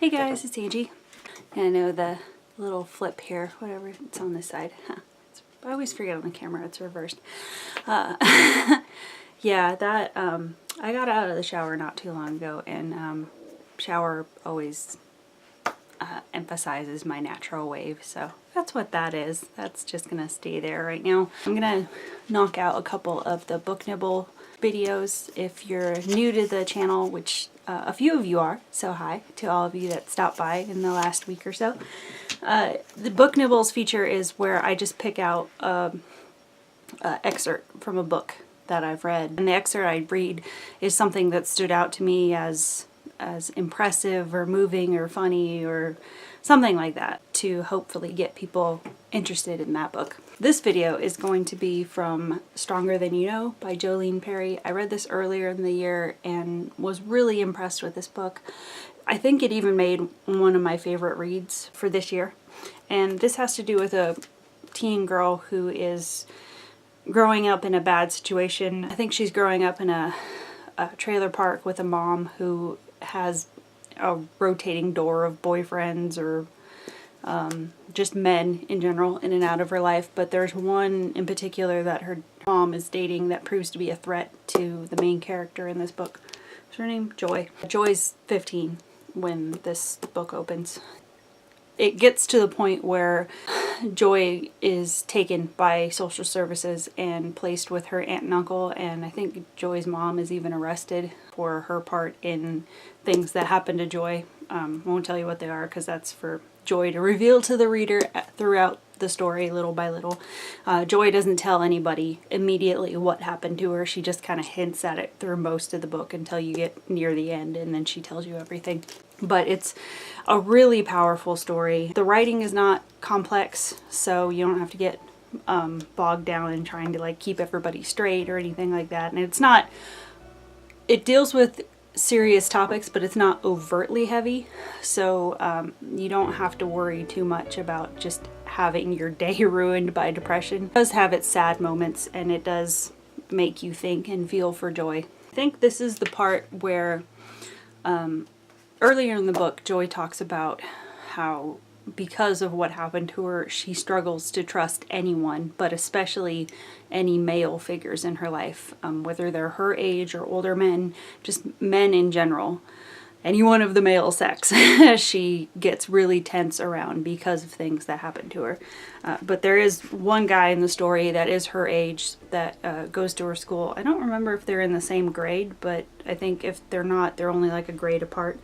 Hey guys, it's Angie. And I know the little flip here, whatever, it's on this side. I always forget on the camera, it's reversed. Yeah, that, I got out of the shower not too long ago, and shower always emphasizes my natural wave, so that's what that is. That's just gonna stay there right now. I'm gonna knock out a couple of the book nibble videos. If you're new to the channel, which a few of you are, so hi to all of you that stopped by in the last week or so. The book nibbles feature is where I just pick out an excerpt from a book that I've read, and the excerpt I read is something that stood out to me as impressive or moving or funny or something like that, to hopefully get people interested in that book. This video is going to be from Stronger Than You Know by Jolene Perry. I read this earlier in the year and was really impressed with this book. I think it even made one of my favorite reads for this year. And this has to do with a teen girl who is growing up in a bad situation. I think she's growing up in a trailer park with a mom who has a rotating door of boyfriends or just men in general in and out of her life, but there's one in particular that her mom is dating that proves to be a threat to the main character in this book. What's her name? Joy. Joy's 15 when this book opens. It gets to the point where Joy is taken by social services and placed with her aunt and uncle, and I think Joy's mom is even arrested for her part in things that happen to Joy. Won't tell you what they are because that's for Joy to reveal to the reader throughout the story, little by little. Joy doesn't tell anybody immediately what happened to her. She just kind of hints at it through most of the book until you get near the end, and then she tells you everything. But it's a really powerful story. The writing is not complex, so you don't have to get bogged down in trying to like keep everybody straight or anything like that. And it's not, it deals with serious topics, but it's not overtly heavy, so you don't have to worry too much about just having your day ruined by depression. It does have its sad moments, and it does make you think and feel for Joy. I think this is the part where earlier in the book, Joy talks about how because of what happened to her, she struggles to trust anyone, but especially any male figures in her life, whether they're her age or older men, just men in general. Anyone of the male sex she gets really tense around because of things that happen to her. But there is one guy in the story that is her age that goes to her school. I don't remember if they're in the same grade, but I think if they're not, they're only like a grade apart.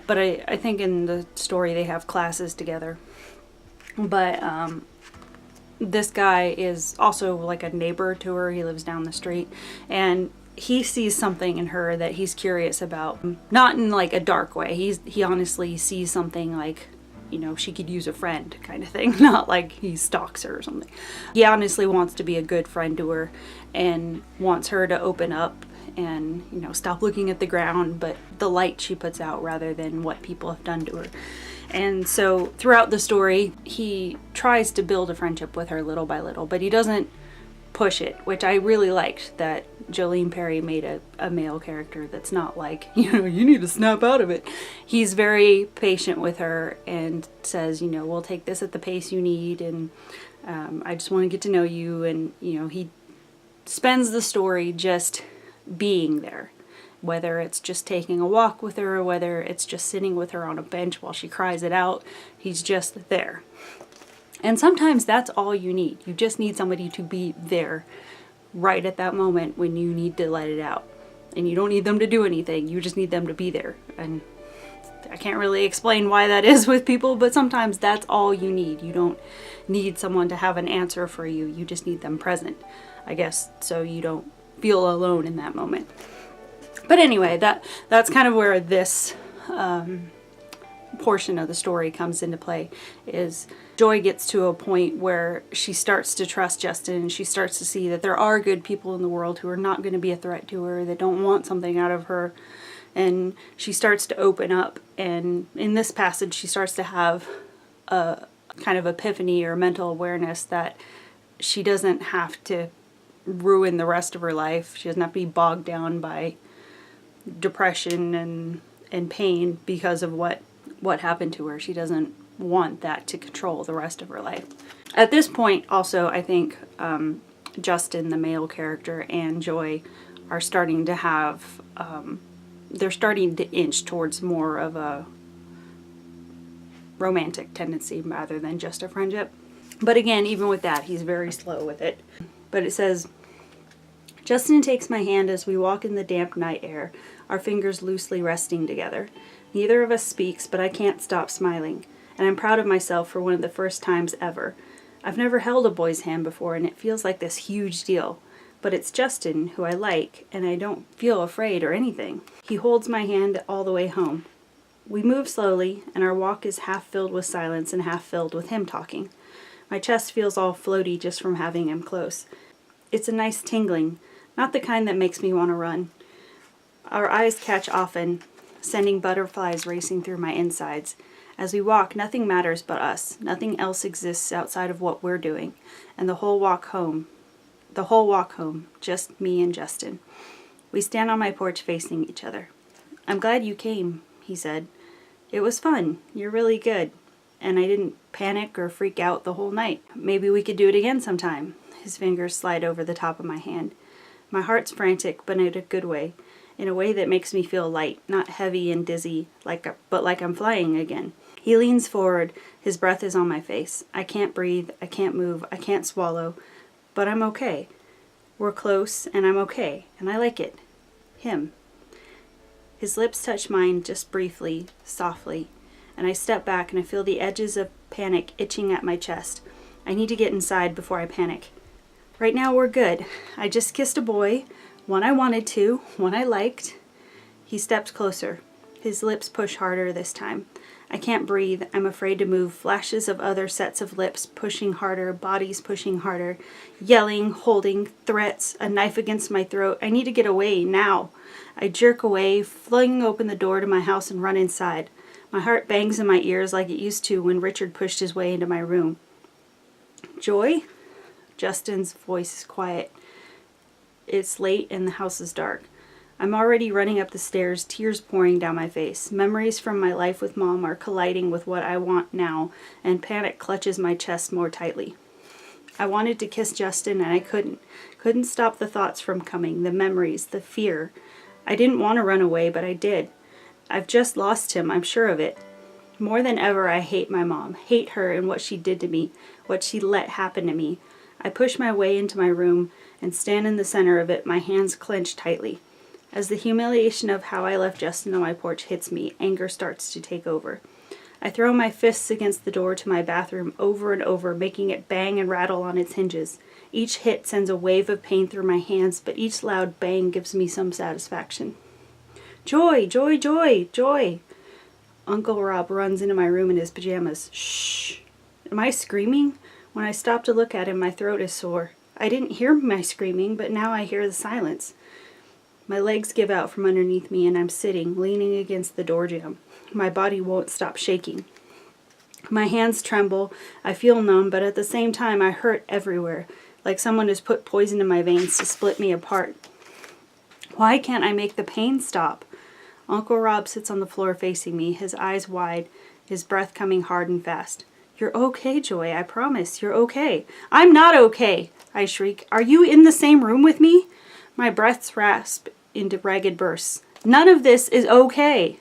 But I think in the story they have classes together. But this guy is also like a neighbor to her. He lives down the street, and he sees something in her that he's curious about. Not in like a dark way. He honestly sees something like, you know, she could use a friend kind of thing. Not like he stalks her or something. He honestly wants to be a good friend to her and wants her to open up and, you know, stop looking at the ground, but the light she puts out rather than what people have done to her. And so throughout the story, he tries to build a friendship with her little by little, but he doesn't push it, which I really liked that Jolene Perry made a male character that's not like, you know, you need to snap out of it. He's very patient with her and says, you know, we'll take this at the pace you need, and I just want to get to know you. And, you know, he spends the story just being there, whether it's just taking a walk with her or whether it's just sitting with her on a bench while she cries it out. He's just there. And sometimes that's all you need. You just need somebody to be there right at that moment when you need to let it out. And you don't need them to do anything. You just need them to be there. And I can't really explain why that is with people, but sometimes that's all you need. You don't need someone to have an answer for you. You just need them present, I guess, so you don't feel alone in that moment. But anyway, that's kind of where this portion of the story comes into play. Is Joy gets to a point where she starts to trust Justin, and she starts to see that there are good people in the world who are not going to be a threat to her, that don't want something out of her, and she starts to open up. And in this passage, she starts to have a kind of epiphany or mental awareness that she doesn't have to ruin the rest of her life. She doesn't have to be bogged down by depression and pain because of what what happened to her. She doesn't want that to control the rest of her life. At this point, also, I think Justin, the male character, and Joy are starting to have, they're starting to inch towards more of a romantic tendency rather than just a friendship. But again, even with that, he's very slow with it. But it says, Justin takes my hand as we walk in the damp night air, our fingers loosely resting together. Neither of us speaks, but I can't stop smiling, and I'm proud of myself for one of the first times ever. I've never held a boy's hand before, and it feels like this huge deal. But it's Justin, who I like, and I don't feel afraid or anything. He holds my hand all the way home. We move slowly, and our walk is half filled with silence and half filled with him talking. My chest feels all floaty just from having him close. It's a nice tingling, not the kind that makes me want to run. Our eyes catch often, sending butterflies racing through my insides. As we walk, nothing matters but us. Nothing else exists outside of what we're doing. And the whole walk home, just me and Justin. We stand on my porch facing each other. I'm glad you came, he said. It was fun. You're really good. And I didn't panic or freak out the whole night. Maybe we could do it again sometime. His fingers slide over the top of my hand. My heart's frantic, but in a good way. In a way that makes me feel light, not heavy and dizzy, but like I'm flying again. He leans forward. His breath is on my face. I can't breathe. I can't move. I can't swallow. But I'm okay. We're close, and I'm okay. And I like it. Him. His lips touch mine just briefly, softly. And I step back and I feel the edges of panic itching at my chest. I need to get inside before I panic. Right now we're good. I just kissed a boy. One I wanted to. One I liked. He steps closer. His lips push harder this time. I can't breathe. I'm afraid to move. Flashes of other sets of lips pushing harder, bodies pushing harder, yelling, holding, threats, a knife against my throat. I need to get away now. I jerk away, flinging open the door to my house and run inside. My heart bangs in my ears like it used to when Richard pushed his way into my room. Joy? Justin's voice is quiet. It's late and the house is dark. I'm already running up the stairs, tears pouring down my face. Memories from my life with Mom are colliding with what I want now, and panic clutches my chest more tightly. I wanted to kiss Justin and I couldn't. Couldn't stop the thoughts from coming, the memories, the fear. I didn't want to run away, but I did. I've just lost him, I'm sure of it. More than ever, I hate my mom. Hate her and what she did to me, what she let happen to me. I push my way into my room and stand in the center of it, my hands clenched tightly. As the humiliation of how I left Justin on my porch hits me, anger starts to take over. I throw my fists against the door to my bathroom over and over, making it bang and rattle on its hinges. Each hit sends a wave of pain through my hands, but each loud bang gives me some satisfaction. Joy! Joy! Joy! Joy! Uncle Rob runs into my room in his pajamas. Shh! Am I screaming? When I stop to look at him, my throat is sore. I didn't hear my screaming, but now I hear the silence. My legs give out from underneath me and I'm sitting, leaning against the door jamb. My body won't stop shaking. My hands tremble. I feel numb, but at the same time I hurt everywhere, like someone has put poison in my veins to split me apart. Why can't I make the pain stop? Uncle Rob sits on the floor facing me, his eyes wide, his breath coming hard and fast. You're okay, Joy, I promise. You're okay. I'm not okay, I shriek. Are you in the same room with me? My breaths rasp into ragged bursts. None of this is okay.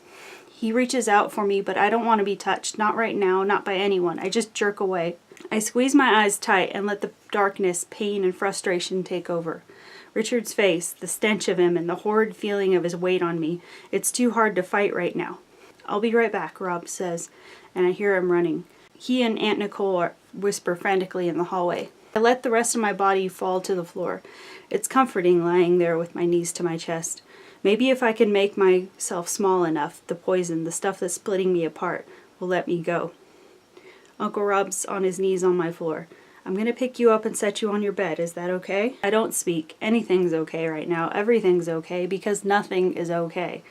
He reaches out for me, but I don't want to be touched. Not right now, not by anyone. I just jerk away. I squeeze my eyes tight and let the darkness, pain, and frustration take over. Richard's face, the stench of him, and the horrid feeling of his weight on me. It's too hard to fight right now. I'll be right back, Rob says, and I hear him running. He and Aunt Nicole whisper frantically in the hallway. I let the rest of my body fall to the floor. It's comforting lying there with my knees to my chest. Maybe if I can make myself small enough, the poison, the stuff that's splitting me apart, will let me go. Uncle Rob's on his knees on my floor. I'm going to pick you up and set you on your bed. Is that okay? I don't speak. Anything's okay right now. Everything's okay because nothing is okay.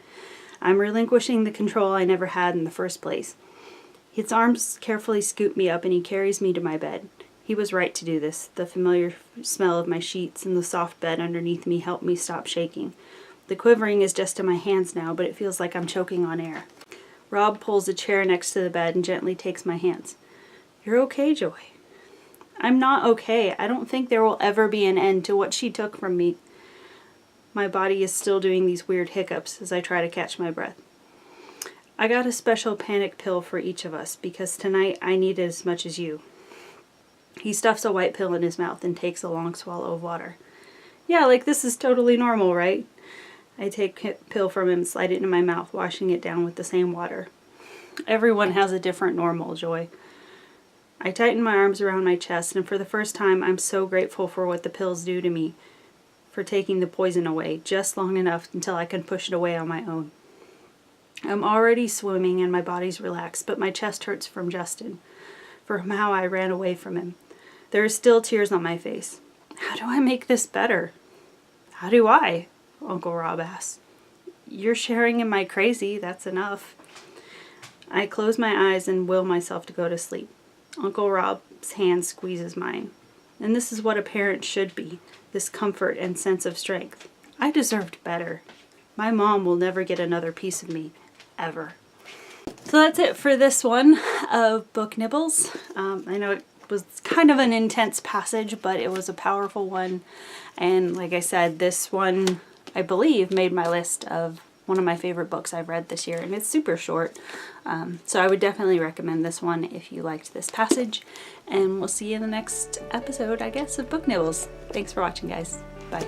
I'm relinquishing the control I never had in the first place. His arms carefully scoop me up and he carries me to my bed. He was right to do this. The familiar smell of my sheets and the soft bed underneath me help me stop shaking. The quivering is just in my hands now, but it feels like I'm choking on air. Rob pulls a chair next to the bed and gently takes my hands. You're okay, Joy. I'm not okay. I don't think there will ever be an end to what she took from me. My body is still doing these weird hiccups as I try to catch my breath. I got a special panic pill for each of us because tonight I need it as much as you. He stuffs a white pill in his mouth and takes a long swallow of water. Yeah, like this is totally normal, right? I take a pill from him and slide it into my mouth, washing it down with the same water. Everyone has a different normal, Joy. I tighten my arms around my chest, and for the first time I'm so grateful for what the pills do to me, for taking the poison away just long enough until I can push it away on my own. I'm already swimming and my body's relaxed, but my chest hurts from Justin, from how I ran away from him. There are still tears on my face. How do I make this better? How do I? Uncle Rob asks. You're sharing in my crazy, that's enough. I close my eyes and will myself to go to sleep. Uncle Rob's hand squeezes mine. And this is what a parent should be, this comfort and sense of strength. I deserved better. My mom will never get another piece of me, ever. So that's it for this one of Book Nibbles. I know it was kind of an intense passage, but it was a powerful one. And like I said, this one, I believe, made my list of one of my favorite books I've read this year, and it's super short. So I would definitely recommend this one if you liked this passage. And we'll see you in the next episode, I guess, of Book Nibbles. Thanks for watching, guys. Bye.